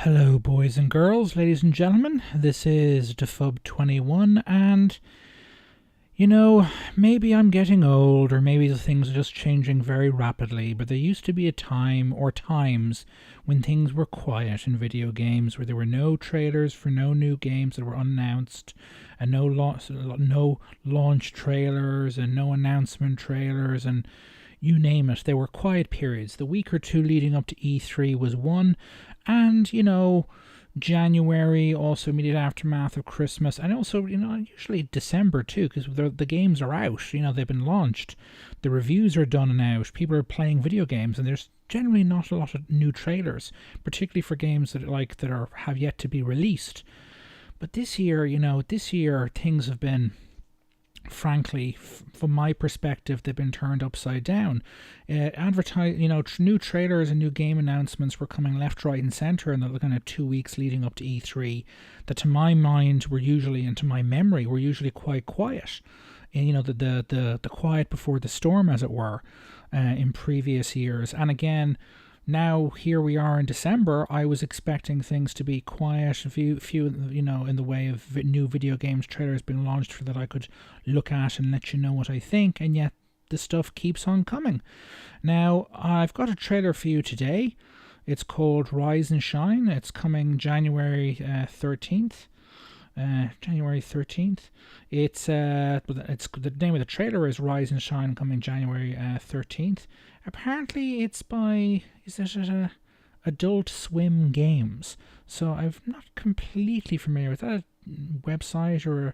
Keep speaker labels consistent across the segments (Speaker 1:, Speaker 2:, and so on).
Speaker 1: Hello, boys and girls, ladies and gentlemen. This is Defub21, and maybe I'm getting old, or maybe the things are just changing very rapidly, but there used to be a time or times when things were quiet in video games, where there were no trailers for no new games that were unannounced, and no launch trailers, and no announcement trailers, and you name it. There were quiet periods. The week or two leading up to E3 was one, and January, also immediate aftermath of Christmas, and also usually December too, because the games are out. They've been launched, the reviews are done and out. People are playing video games, and there's generally not a lot of new trailers, particularly for games that have yet to be released. But this year, things have been, frankly, from my perspective, they've been turned upside down. New trailers and new game announcements were coming left, right, and center, and they're looking at 2 weeks leading up to E3. That, to my mind, and to my memory, were usually quite quiet. And the quiet before the storm, as it were, in previous years. And again, now here we are in December. I was expecting things to be quiet, a few in the way of new video games trailers being launched for that I could look at and let you know what I think, and yet the stuff keeps on coming. Now, I've got a trailer for you today. It's called Rise and Shine. It's coming January 13th. January 13th. It's the name of the trailer is Rise and Shine, coming January 13th. Apparently it's by Adult Swim Games. So I'm not completely familiar with that website or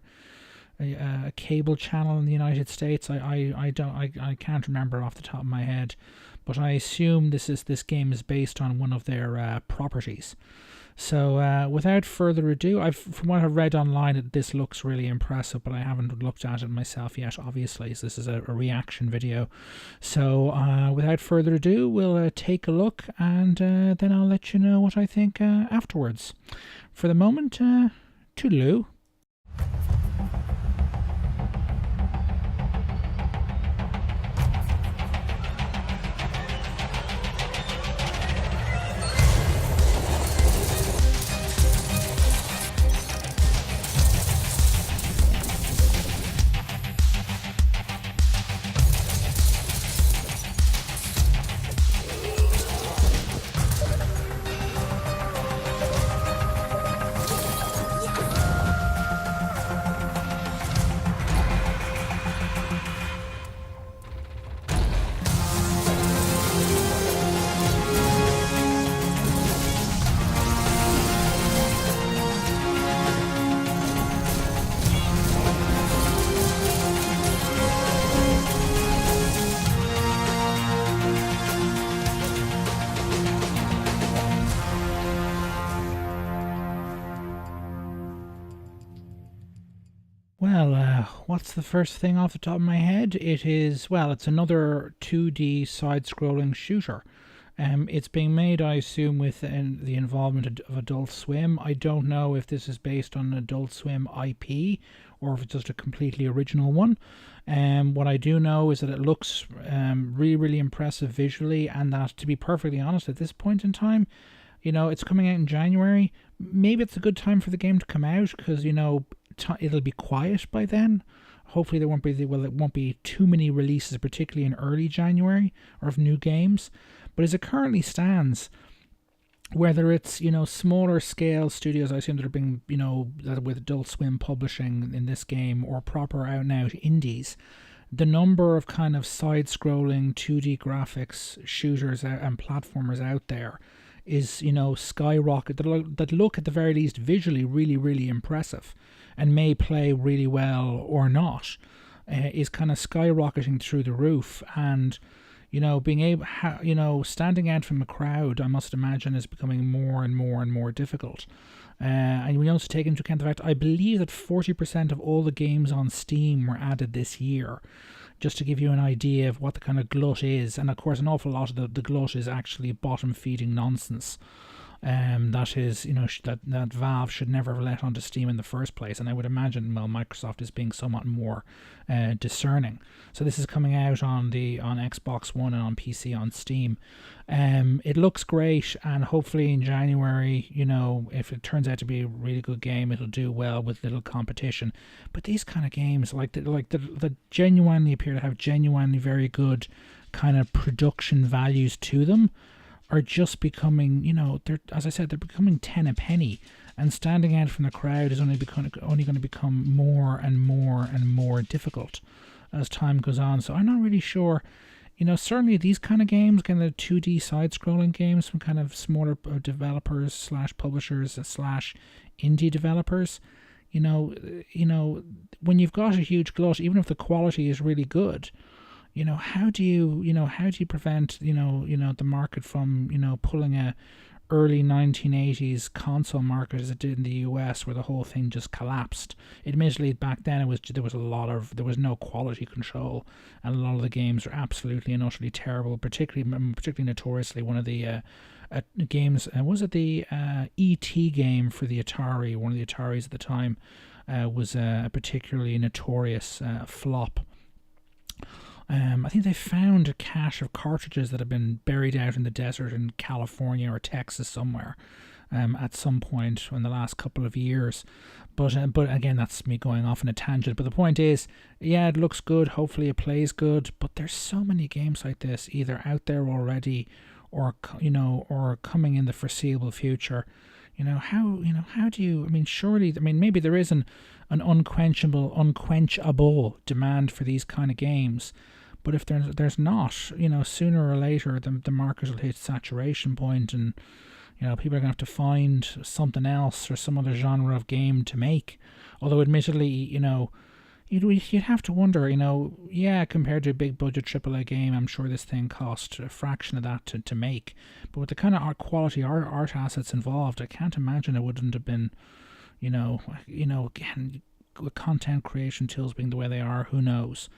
Speaker 1: a cable channel in the United States. I can't remember off the top of my head, but I assume this game is based on one of their properties. So without further ado, from what I've read online, this looks really impressive, but I haven't looked at it myself yet, obviously, so this is a reaction video. So without further ado, we'll take a look, and then I'll let you know what I think afterwards. For the moment, toodaloo. Well, what's the first thing off the top of my head? It's another 2D side-scrolling shooter. It's being made, I assume, with the involvement of Adult Swim. I don't know if this is based on an Adult Swim IP or if it's just a completely original one. What I do know is that it looks really, really impressive visually, and that, to be perfectly honest, at this point in time, it's coming out in January. Maybe it's a good time for the game to come out, because it'll be quiet by then. Hopefully it won't be too many releases, particularly in early January, or of new games. But as it currently stands, whether it's smaller scale studios, I assume that are being that with Adult Swim publishing in this game, or proper out and out indies, the number of kind of side-scrolling 2D graphics shooters and platformers out there is skyrocket, that look at the very least visually really, really impressive, and may play really well or not, is kind of skyrocketing through the roof. And being able, standing out from a crowd, I must imagine, is becoming more and more and more difficult. And we also take into account the fact, I believe, that 40% of all the games on Steam were added this year, just to give you an idea of what the kind of glut is. And of course, an awful lot of the glut is actually bottom feeding nonsense. that is, that Valve should never have let onto Steam in the first place. And I would imagine, well, Microsoft is being somewhat more discerning. So this is coming out on Xbox One and on PC on Steam. It looks great, and hopefully in January, if it turns out to be a really good game, it'll do well with little competition. But these kind of games, that genuinely appear to have genuinely very good kind of production values to them, are just becoming, they're, as I said, they're becoming 10 a penny, and standing out from the crowd is only going to become more and more and more difficult as time goes on. So I'm not really sure. Certainly these kind of games, kind of 2D side-scrolling games from kind of smaller developers / publishers / indie developers, when you've got a huge glut, even if the quality is really good, how do you prevent the market from pulling a early 1980s console market as it did in the US, where the whole thing just collapsed. Admittedly, back then there was no quality control, and a lot of the games were absolutely and utterly terrible. Particularly notoriously, one of the games, was it the E.T. game for the Atari? One of the Ataris at the time was a particularly notorious flop. I think they found a cache of cartridges that had been buried out in the desert in California or Texas somewhere at some point in the last couple of years. But again, that's me going off on a tangent. But the point is, yeah, it looks good. Hopefully it plays good. But there's so many games like this either out there already or coming in the foreseeable future. How do you, surely, maybe there is an unquenchable demand for these kind of games. But if there's not, sooner or later the market will hit saturation point, and people are going to have to find something else or some other genre of game to make. Although admittedly, you'd have to wonder, compared to a big budget AAA game, I'm sure this thing cost a fraction of that to make. But with the kind of quality art assets involved, I can't imagine it wouldn't have been, again, with content creation tools being the way they are, who knows?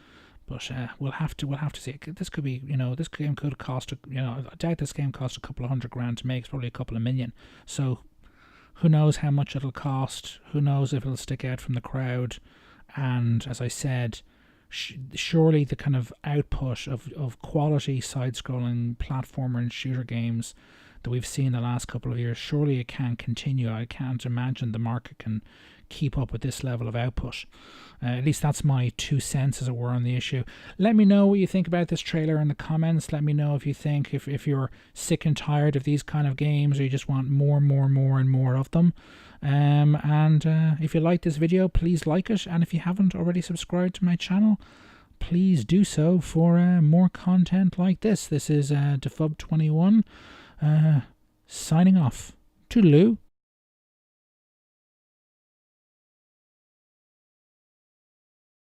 Speaker 1: But we'll have to see. This could be, this game could cost, I doubt this game cost a couple of $100,000 to make. It's probably a couple of million. So who knows how much it'll cost? Who knows if it'll stick out from the crowd? And as I said, surely the kind of output of quality side-scrolling platformer and shooter games that we've seen the last couple of years, surely it can't continue. I can't imagine the market can keep up with this level of output. At least that's my 2 cents, as it were, on the issue. Let me know what you think about this trailer in the comments. Let me know if you think, if you're sick and tired of these kind of games, or you just want more and more of them. And if you like this video, please like it. And if you haven't already subscribed to my channel, please do so for more content like this. This is Defub21 signing off. Toodaloo.